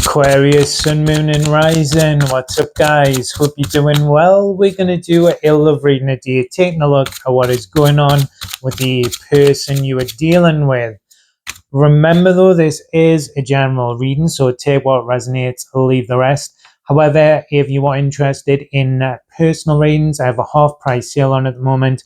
Aquarius, Sun, Moon and Rising. What's up, guys? Hope you're doing well. We're going to do a love reading today, taking a look at what is going on with the person you are dealing with. Remember, though, this is a general reading, so take what resonates, leave the rest. However, if you are interested in personal readings, I have a half-price sale on at the moment.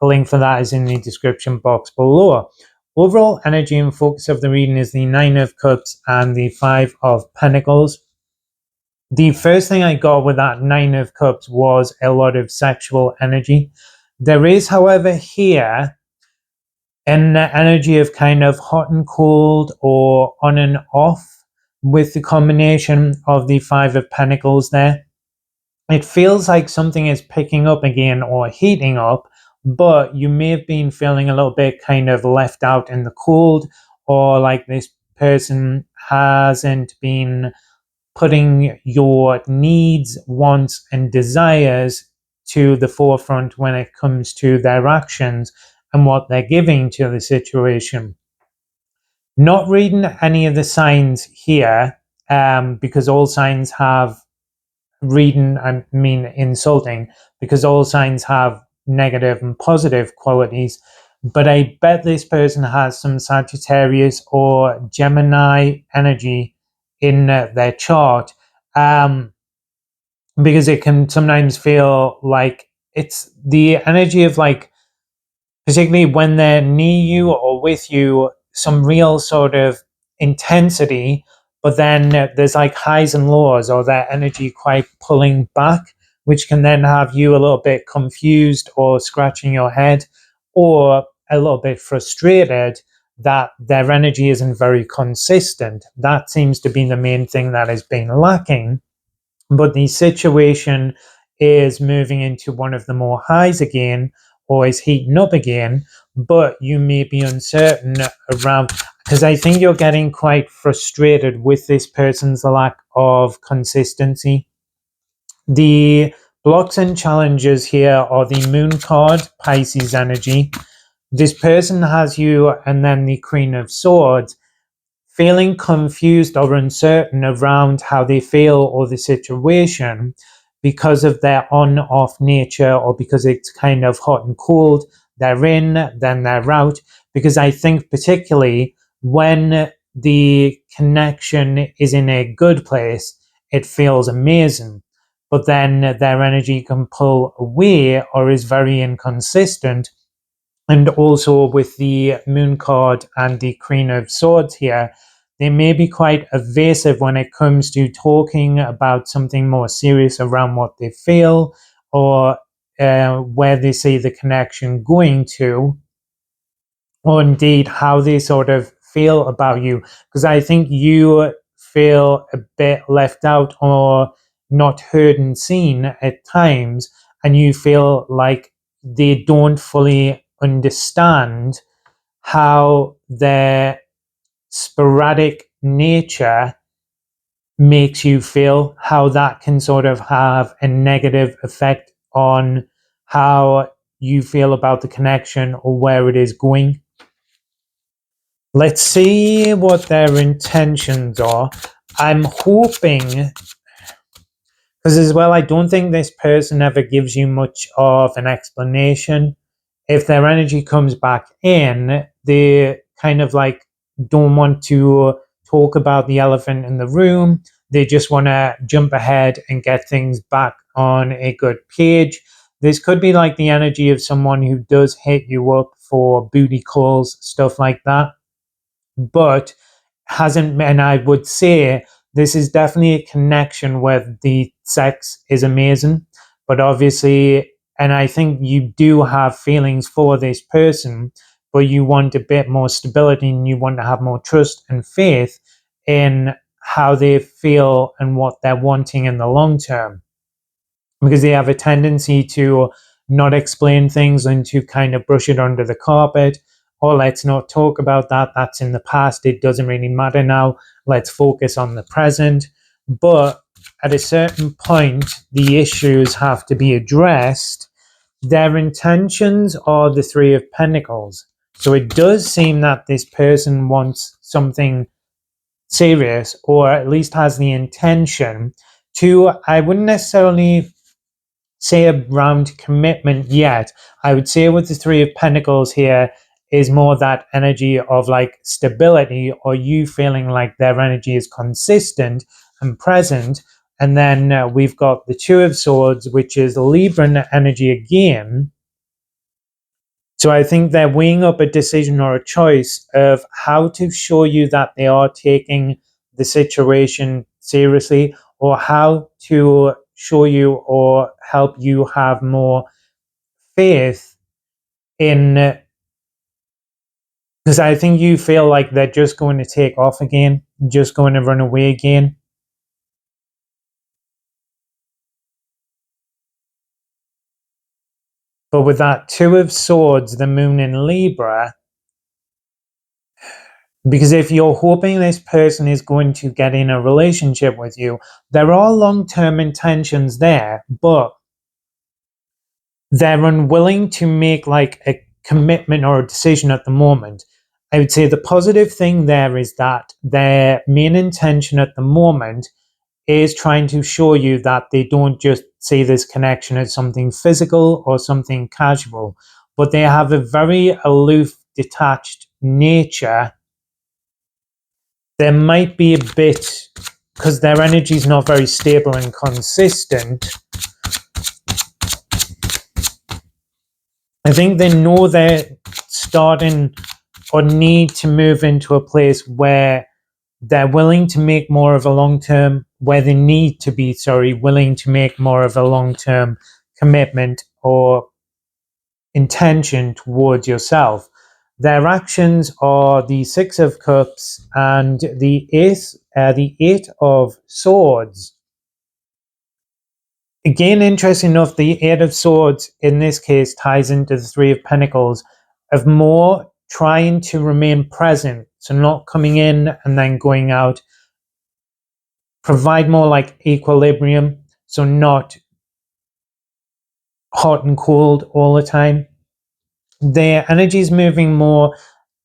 A link for that is in the description box below. Overall energy and focus of the reading is the Nine of Cups and the Five of Pentacles. The first thing I got with that Nine of Cups was a lot of sexual energy. There is, however, here an energy of kind of hot and cold or on and off with the combination of the Five of Pentacles there. It feels like something is picking up again or heating up, but you may have been feeling a little bit kind of left out in the cold, or like this person hasn't been putting your needs, wants, and desires to the forefront when it comes to their actions and what they're giving to the situation. Not reading any of the signs here, because all signs have insulting, because all signs have negative and positive qualities, but I bet this person has some Sagittarius or Gemini energy in their chart, because it can sometimes feel like it's the energy of, like, particularly when they're near you or with you, some real sort of intensity, but then there's like highs and lows, or that energy quite pulling back, which can then have you a little bit confused or scratching your head or a little bit frustrated that their energy isn't very consistent. That seems to be the main thing that has been lacking. But the situation is moving into one of the more highs again, or is heating up again, but you may be uncertain around, because I think you're getting quite frustrated with this person's lack of consistency. The blocks and challenges here are the Moon card, Pisces energy. This person has you, and then the Queen of Swords, feeling confused or uncertain around how they feel or the situation because of their on-off nature, or because it's kind of hot and cold. They're in, then they're out. Because I think particularly when the connection is in a good place, it feels amazing. But then their energy can pull away or is very inconsistent. And also with the Moon card and the Queen of Swords here, they may be quite evasive when it comes to talking about something more serious around what they feel, or where they see the connection going to, or indeed how they sort of feel about you. Because I think you feel a bit left out or not heard and seen at times, and you feel like they don't fully understand how their sporadic nature makes you feel, how that can sort of have a negative effect on how you feel about the connection or where it is going. Let's see what their intentions are. I'm hoping, because as well, I don't think this person ever gives you much of an explanation. If their energy comes back in, they kind of like don't want to talk about the elephant in the room. They just want to jump ahead and get things back on a good page. This could be like the energy of someone who does hit you up for booty calls, stuff like that, but hasn't. And I would say this is definitely a connection where the sex is amazing, but obviously, and I think you do have feelings for this person, but you want a bit more stability, and you want to have more trust and faith in how they feel and what they're wanting in the long term, because they have a tendency to not explain things and to kind of brush it under the carpet. Oh, let's not talk about that. That's in the past. It doesn't really matter now. Let's focus on the present. But at a certain point, the issues have to be addressed. Their intentions are the Three of Pentacles. So it does seem that this person wants something serious, or at least has the intention to, I wouldn't necessarily say around commitment yet. I would say with the Three of Pentacles here is more that energy of like stability, or you feeling like their energy is consistent and present. And then we've got the Two of Swords, which is Libran energy again. So I think they're weighing up a decision or a choice of how to show you that they are taking the situation seriously, or how to show you or help you have more faith in, because I think you feel like they're just going to take off again, just going to run away again. But with that Two of Swords, the Moon in Libra, because if you're hoping this person is going to get in a relationship with you, there are long-term intentions there, but they're unwilling to make like a commitment or a decision at the moment. I would say the positive thing there is that their main intention at the moment is trying to show you that they don't just see this connection as something physical or something casual, but they have a very aloof, detached nature. There might be a bit, because their energy is not very stable and consistent. I think they know they're starting or need to move into a place where they're willing to make more of a long-term, where they need to be, willing to make more of a long-term commitment or intention towards yourself. Their actions are the Six of Cups and the Eight of Swords. Again, interesting enough, the Eight of Swords in this case ties into the Three of Pentacles, of more trying to remain present, so not coming in and then going out. Provide more like equilibrium, so not hot and cold all the time. Their energy is moving more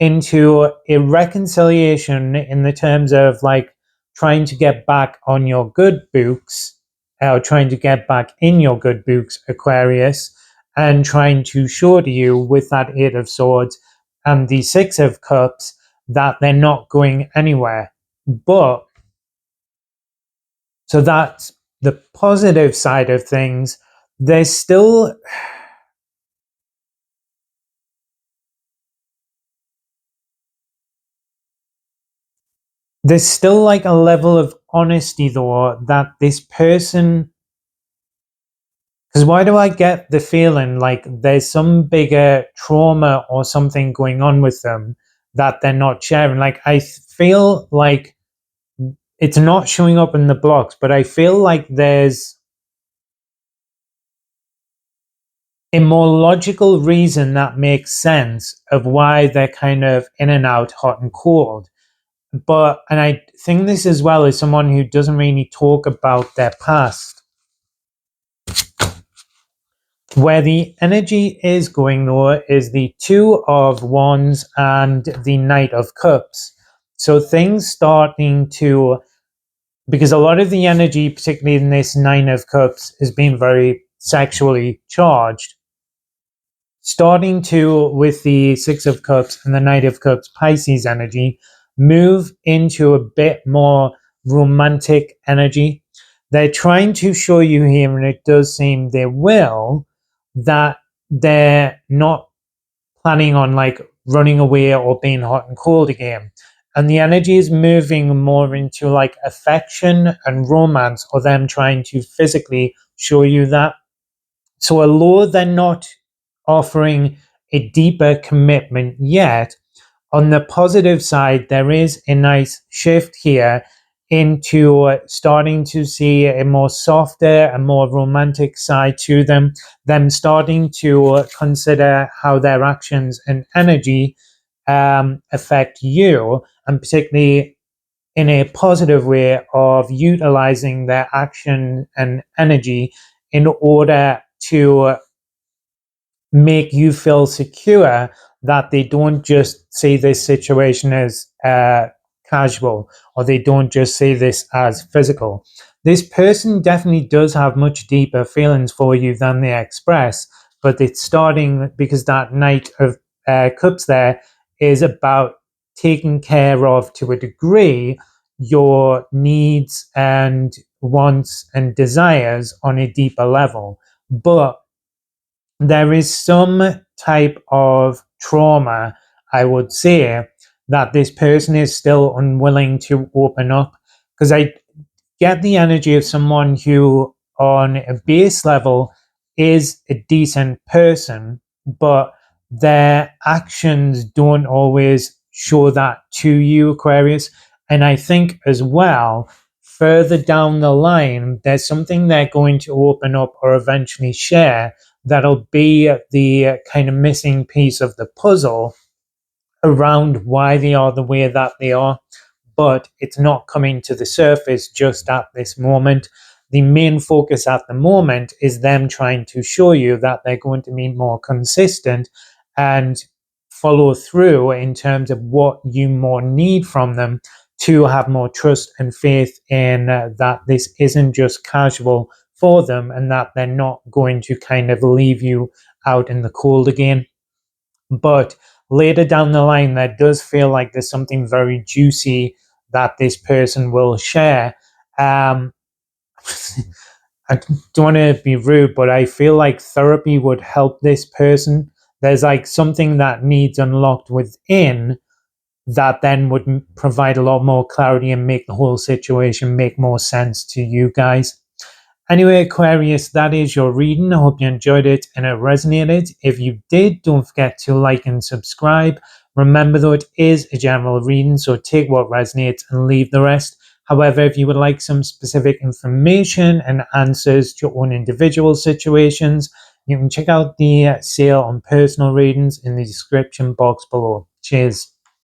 into a reconciliation in the terms of like trying to get back on your good books, or trying to get back in your good books, Aquarius, and trying to show to you with that Eight of Swords and the Six of Cups that they're not going anywhere. But so that's the positive side of things. There's still like a level of honesty though, that this person, because why do I get the feeling like there's some bigger trauma or something going on with them that they're not sharing? Like I feel like it's not showing up in the blocks, but I feel like there's a more logical reason that makes sense of why they're kind of in and out, hot and cold. But, and I think this as well as someone who doesn't really talk about their past. Where the energy is going though is the Two of Wands and the Knight of Cups. So things starting to, because a lot of the energy, particularly in this Nine of Cups, has been very sexually charged. Starting to, with the Six of Cups and the Knight of Cups, Pisces energy, move into a bit more romantic energy. They're trying to show you here, and it does seem they will, that they're not planning on like running away or being hot and cold again. And the energy is moving more into like affection and romance, or them trying to physically show you that. So although they're not offering a deeper commitment yet, on the positive side, there is a nice shift here into starting to see a more softer and more romantic side to them starting to consider how their actions and energy affect you, and particularly in a positive way of utilizing their action and energy in order to make you feel secure, that they don't just see this situation as casual, or they don't just see this as physical. This person definitely does have much deeper feelings for you than they express, but it's starting because that Knight of Cups there is about taking care of, to a degree, your needs and wants and desires on a deeper level. But there is some type of trauma, I would say, that this person is still unwilling to open up. Because I get the energy of someone who, on a base level, is a decent person, but their actions don't always show that to you, Aquarius. And I think as well, further down the line, there's something they're going to open up or eventually share that'll be the kind of missing piece of the puzzle around why they are the way that they are, but it's not coming to the surface just at this moment. The main focus at the moment is them trying to show you that they're going to be more consistent and follow through in terms of what you more need from them to have more trust and faith in that this isn't just casual for them, and that they're not going to kind of leave you out in the cold again. But later down the line, that does feel like there's something very juicy that this person will share. Um, I don't want to be rude, but I feel like therapy would help this person. There's like something that needs unlocked within that then would provide a lot more clarity and make the whole situation make more sense to you guys. Anyway, Aquarius, that is your reading. I hope you enjoyed it and it resonated. If you did, don't forget to like and subscribe. Remember, though, it is a general reading, so take what resonates and leave the rest. However, if you would like some specific information and answers to your own individual situations, you can check out the sale on personal readings in the description box below. Cheers.